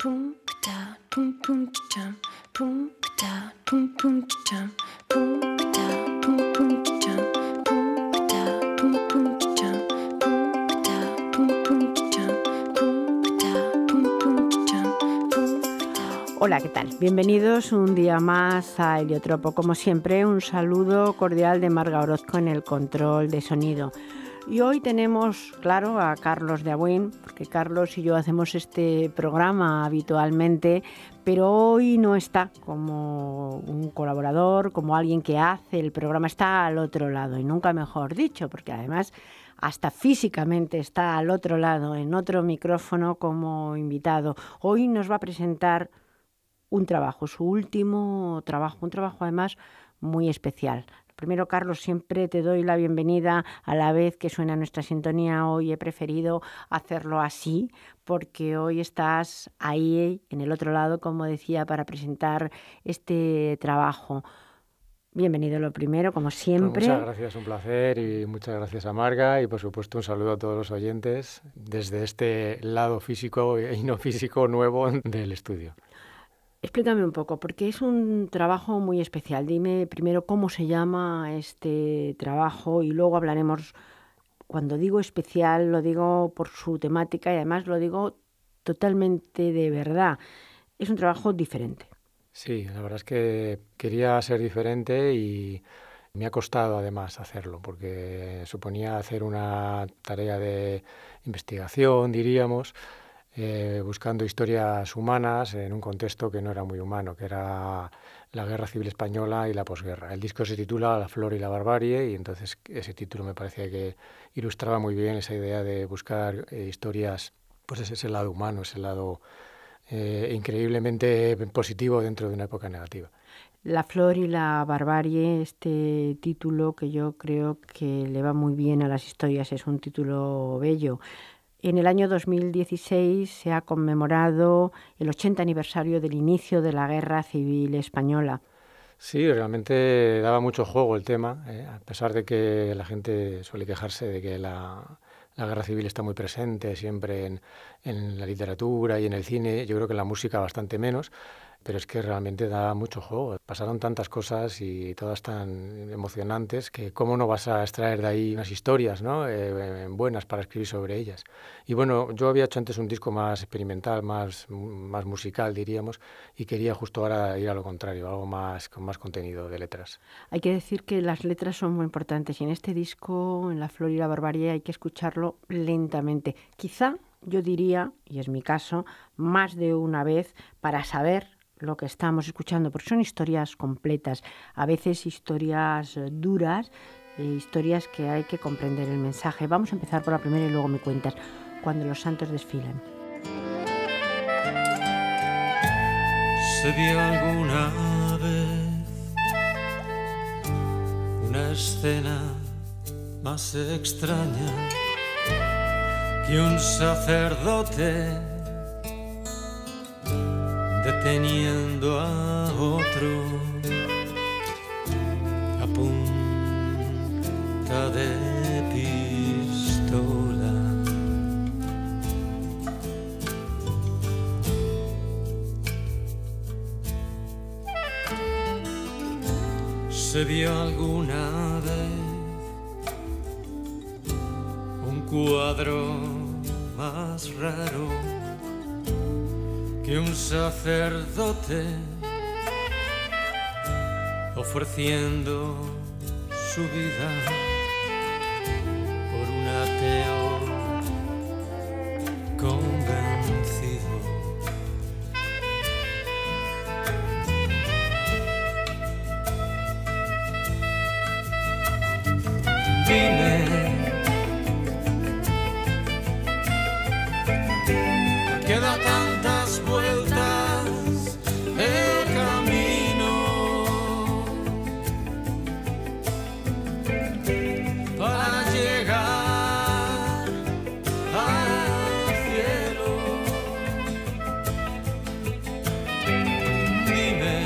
Pum ta pum pum cham pum ta pum pum cham pum ta pum pum cham pum ta pum pum cham pum ta pum pum cham pum ta pum pum cham pum ta. Hola, ¿qué tal? Bienvenidos un día más a Heliotropo. Como siempre, un saludo cordial de Marga Orozco en el control de sonido. Y hoy tenemos, claro, a Carlos de Abuin, porque Carlos y yo hacemos este programa habitualmente, pero hoy no está como un colaborador, como alguien que hace el programa, está al otro lado, y nunca mejor dicho, porque además hasta físicamente está al otro lado, en otro micrófono como invitado. Hoy nos va a presentar un trabajo, su último trabajo, un trabajo además muy especial. Primero, Carlos, siempre te doy la bienvenida a la vez que suena nuestra sintonía. Hoy he preferido hacerlo así porque hoy estás ahí, en el otro lado, como decía, para presentar este trabajo. Bienvenido lo primero, como siempre. Pues muchas gracias, un placer, y muchas gracias a Marga, y por supuesto un saludo a todos los oyentes desde este lado físico y no físico nuevo del estudio. Explícame un poco, porque es un trabajo muy especial. Dime primero cómo se llama este trabajo y luego hablaremos. Cuando digo especial, lo digo por su temática y además lo digo totalmente de verdad. Es un trabajo diferente. Sí, la verdad es que quería ser diferente y me ha costado además hacerlo, porque suponía hacer una tarea de investigación, diríamos, buscando historias humanas en un contexto que no era muy humano, que era la Guerra Civil Española y la posguerra. El disco se titula La flor y la barbarie, y entonces ese título me parecía que ilustraba muy bien esa idea de buscar historias, pues ese lado humano, ese lado increíblemente positivo dentro de una época negativa. La flor y la barbarie, este título que yo creo que le va muy bien a las historias, es un título bello. En el año 2016 se ha conmemorado el 80 aniversario del inicio de la Guerra Civil Española. Sí, realmente daba mucho juego el tema, a pesar de que la gente suele quejarse de que la Guerra Civil está muy presente siempre en la literatura y en el cine. Yo creo que en la música bastante menos, pero es que realmente da mucho juego. Pasaron tantas cosas y todas tan emocionantes que cómo no vas a extraer de ahí unas historias, ¿no? Buenas para escribir sobre ellas. Y bueno, yo había hecho antes un disco más experimental, más musical, diríamos, y quería justo ahora ir a lo contrario, algo más con más contenido de letras. Hay que decir que las letras son muy importantes y en este disco, en La flor y la barbarie, hay que escucharlo lentamente. Quizá, yo diría, y es mi caso, más de una vez para saber lo que estamos escuchando, porque son historias completas, a veces historias duras, historias que hay que comprender el mensaje. Vamos a empezar por la primera y luego me cuentas. Cuando los santos desfilan. Se vio alguna vez una escena más extraña que un sacerdote deteniendo a otro a punta de pistola. Se vio alguna vez un cuadro más raro que un sacerdote ofreciendo su vida por un ateo convencido. Dime, ¿por qué da tantas vueltas el camino para llegar al cielo? Dime.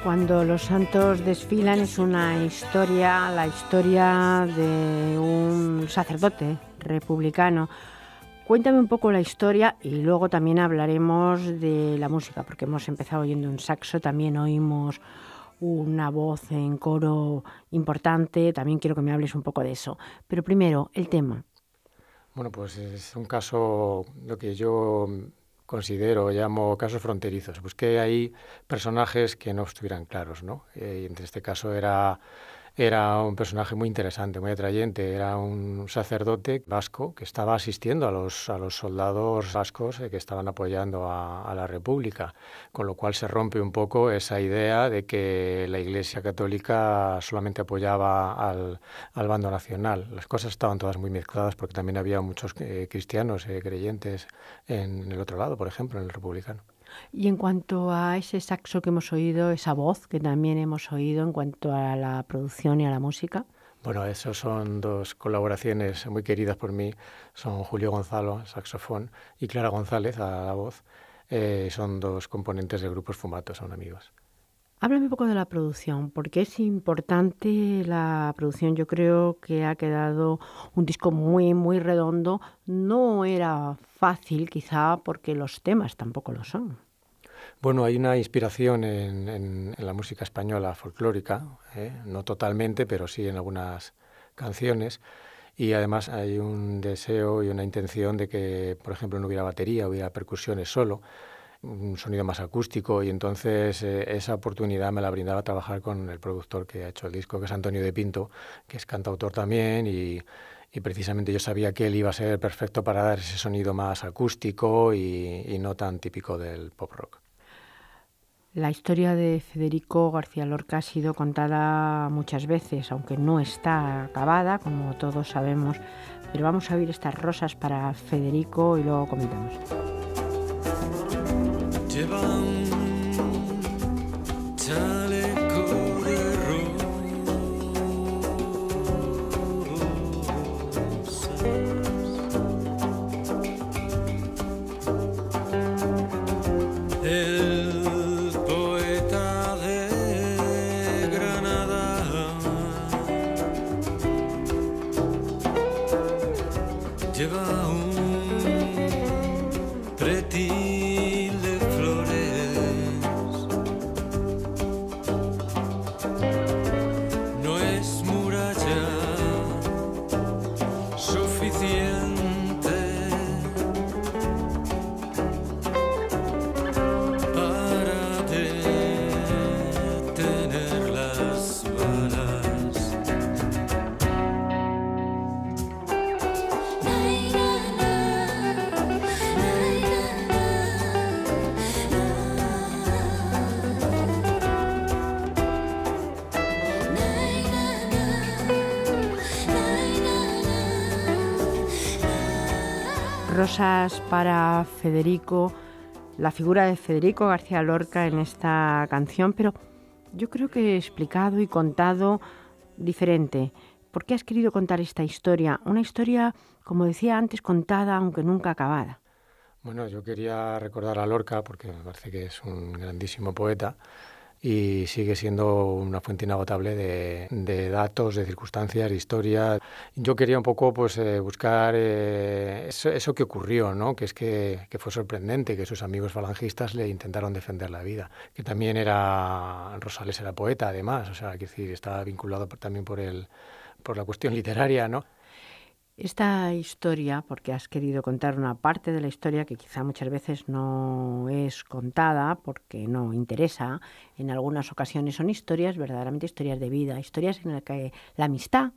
Cuando los santos desfilan es una historia, la historia de un sacerdote republicano Cuéntame un poco la historia y luego también hablaremos de la música, porque hemos empezado oyendo un saxo, también oímos una voz en coro importante, también quiero que me hables un poco de eso. Pero primero, el tema. Bueno, pues es un caso, lo que yo considero, llamo casos fronterizos. Busqué ahí personajes que no estuvieran claros, ¿no? Y en este caso era un personaje muy interesante, muy atrayente. Era un sacerdote vasco que estaba asistiendo a los soldados vascos que estaban apoyando a la República, con lo cual se rompe un poco esa idea de que la Iglesia Católica solamente apoyaba al bando nacional. Las cosas estaban todas muy mezcladas porque también había muchos cristianos creyentes en el otro lado, por ejemplo, en el republicano. Y en cuanto a ese saxo que hemos oído, esa voz que también hemos oído en cuanto a la producción y a la música. Bueno, esos son dos colaboraciones muy queridas por mí. Son Julio Gonzalo, saxofón, y Clara González, a la voz. Son dos componentes del grupo Sfumato, son amigos. Háblame un poco de la producción, porque es importante la producción. Yo creo que ha quedado un disco muy, muy redondo. No era fácil, quizá, porque los temas tampoco lo son. Bueno, hay una inspiración en la música española folclórica, no totalmente, pero sí en algunas canciones. Y además hay un deseo y una intención de que, por ejemplo, no hubiera batería, hubiera percusiones solo, un sonido más acústico, y entonces esa oportunidad me la brindaba trabajar con el productor que ha hecho el disco, que es Antonio de Pinto, que es cantautor también, y precisamente yo sabía que él iba a ser perfecto para dar ese sonido más acústico y no tan típico del pop rock. La historia de Federico García Lorca ha sido contada muchas veces, aunque no está acabada, como todos sabemos, pero vamos a oír estas rosas para Federico y luego comentamos. Lleva un chaleco de rosas. El poeta de Granada lleva un pretil de flores. No es muralla suficiente para detener las balas. Rosas para Federico, la figura de Federico García Lorca en esta canción, pero yo creo que he explicado y contado diferente. ¿Por qué has querido contar esta historia? Una historia, como decía antes, contada aunque nunca acabada. Bueno, yo quería recordar a Lorca porque me parece que es un grandísimo poeta y sigue siendo una fuente inagotable de datos, de circunstancias, de historia. Yo quería un poco pues buscar eso que ocurrió, ¿no? Que es que fue sorprendente, que sus amigos falangistas le intentaron defender la vida, que también Rosales era poeta además, o sea, quiero decir, estaba vinculado también por la cuestión literaria, ¿no? Esta historia, porque has querido contar una parte de la historia que quizá muchas veces no es contada porque no interesa, en algunas ocasiones son historias, verdaderamente historias de vida, historias en las que la amistad,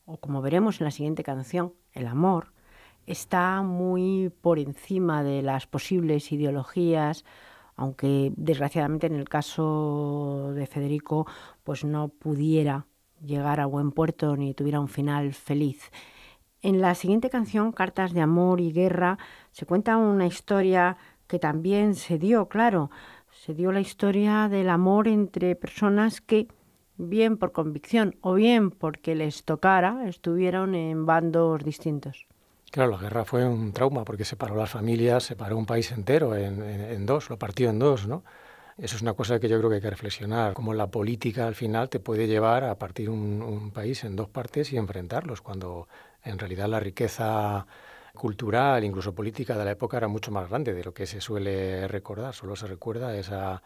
o como veremos en la siguiente canción, el amor, está muy por encima de las posibles ideologías, aunque desgraciadamente en el caso de Federico pues no pudiera llegar a buen puerto ni tuviera un final feliz. En la siguiente canción, Cartas de amor y guerra, se cuenta una historia que también se dio, claro, se dio la historia del amor entre personas que, bien por convicción o bien porque les tocara, estuvieron en bandos distintos. Claro, la guerra fue un trauma porque separó las familias, separó un país entero en dos, lo partió en dos, ¿no? Eso es una cosa que yo creo que hay que reflexionar, cómo la política al final te puede llevar a partir un país en dos partes y enfrentarlos, cuando en realidad la riqueza cultural, incluso política de la época era mucho más grande de lo que se suele recordar. Solo se recuerda esa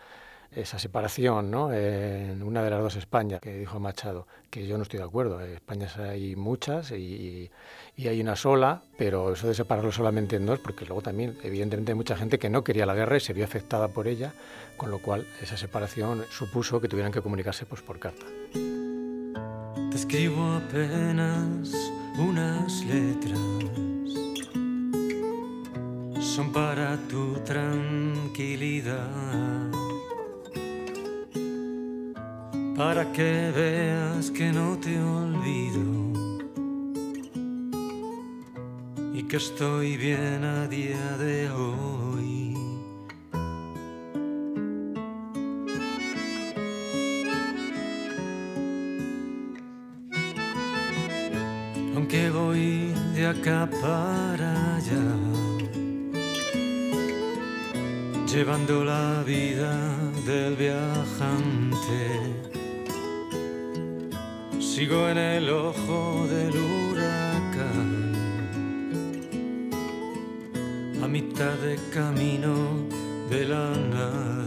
separación, ¿no? En una de las dos Españas, que dijo Machado, que yo no estoy de acuerdo. En España hay muchas y hay una sola, pero eso de separarlo solamente en dos, porque luego también, evidentemente, hay mucha gente que no quería la guerra y se vio afectada por ella, con lo cual esa separación supuso que tuvieran que comunicarse pues, por carta. Te escribo apenas unas letras, son para tu tranquilidad, para que veas que no te olvido y que estoy bien a día de hoy. Aunque voy de acá para allá, llevando la vida del viajante, sigo en el ojo del huracán, a mitad de camino de la nada.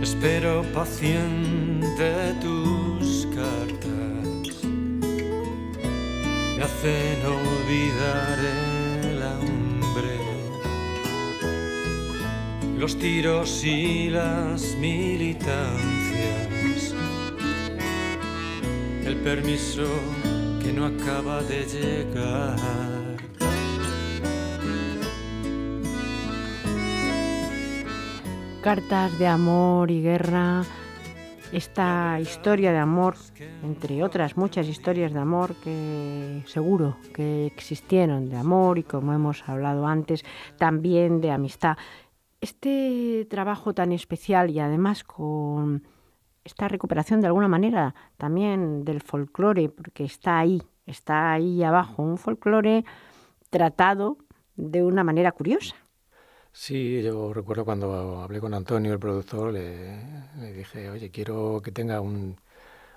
Espero paciente tus cartas, me hacen olvidar el hambre, los tiros y las militancias, el permiso que no acaba de llegar. Cartas de amor y guerra, esta historia de amor, entre otras muchas historias de amor que seguro que existieron, de amor y, como hemos hablado antes, también de amistad. Este trabajo tan especial y además con esta recuperación de alguna manera también del folclore, porque está ahí abajo, un folclore tratado de una manera curiosa. Sí, yo recuerdo cuando hablé con Antonio, el productor, le dije, oye, quiero que tenga un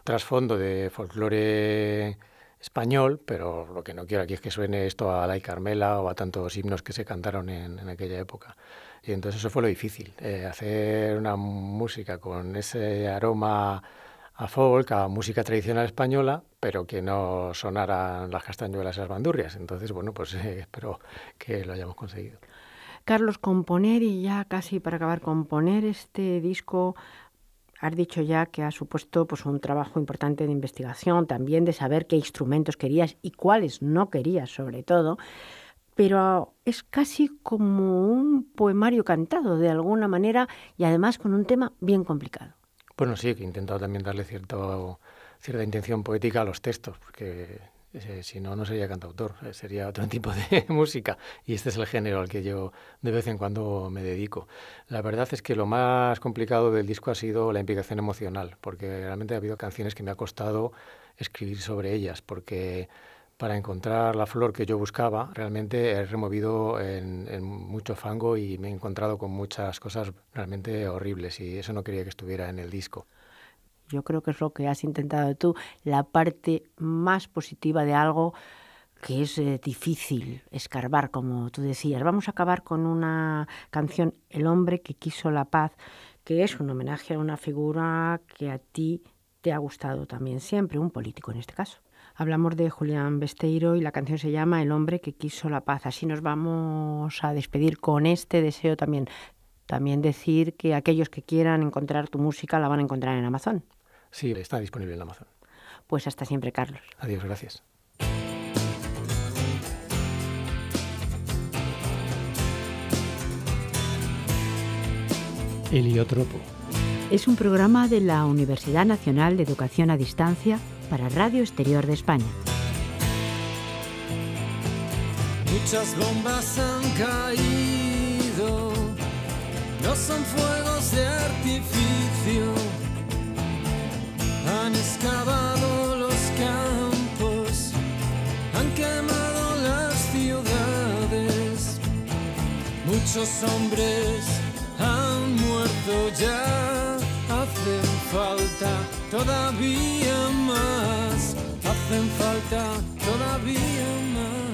trasfondo de folclore español, pero lo que no quiero aquí es que suene esto a La y Carmela o a tantos himnos que se cantaron en aquella época. Y entonces eso fue lo difícil, hacer una música con ese aroma a folk, a música tradicional española, pero que no sonaran las castañuelas y las bandurrias. Entonces, bueno, pues espero que lo hayamos conseguido. Carlos, componer, y ya casi para acabar, componer este disco, has dicho ya que ha supuesto pues, un trabajo importante de investigación, también de saber qué instrumentos querías y cuáles no querías, sobre todo, pero es casi como un poemario cantado, de alguna manera, y además con un tema bien complicado. Bueno, sí, que he intentado también darle cierta intención poética a los textos, porque si no, no sería cantautor, sería otro tipo de música, y este es el género al que yo de vez en cuando me dedico. La verdad es que lo más complicado del disco ha sido la implicación emocional, porque realmente ha habido canciones que me ha costado escribir sobre ellas, porque para encontrar la flor que yo buscaba, realmente he removido en mucho fango y me he encontrado con muchas cosas realmente horribles, y eso no quería que estuviera en el disco. Yo creo que es lo que has intentado tú, la parte más positiva de algo que es difícil escarbar, como tú decías. Vamos a acabar con una canción, El hombre que quiso la paz, que es un homenaje a una figura que a ti te ha gustado también siempre, un político en este caso. Hablamos de Julián Besteiro y la canción se llama El hombre que quiso la paz. Así nos vamos a despedir con este deseo también. También decir que aquellos que quieran encontrar tu música la van a encontrar en Amazon. Sí, está disponible en Amazon. Pues hasta siempre, Carlos. Adiós, gracias. Heliotropo. Es un programa de la Universidad Nacional de Educación a Distancia para Radio Exterior de España. Muchas bombas han caído, no son fuegos de artificio. Han excavado los campos, han quemado las ciudades. Muchos hombres han muerto ya hace falta todavía más, hacen falta todavía más.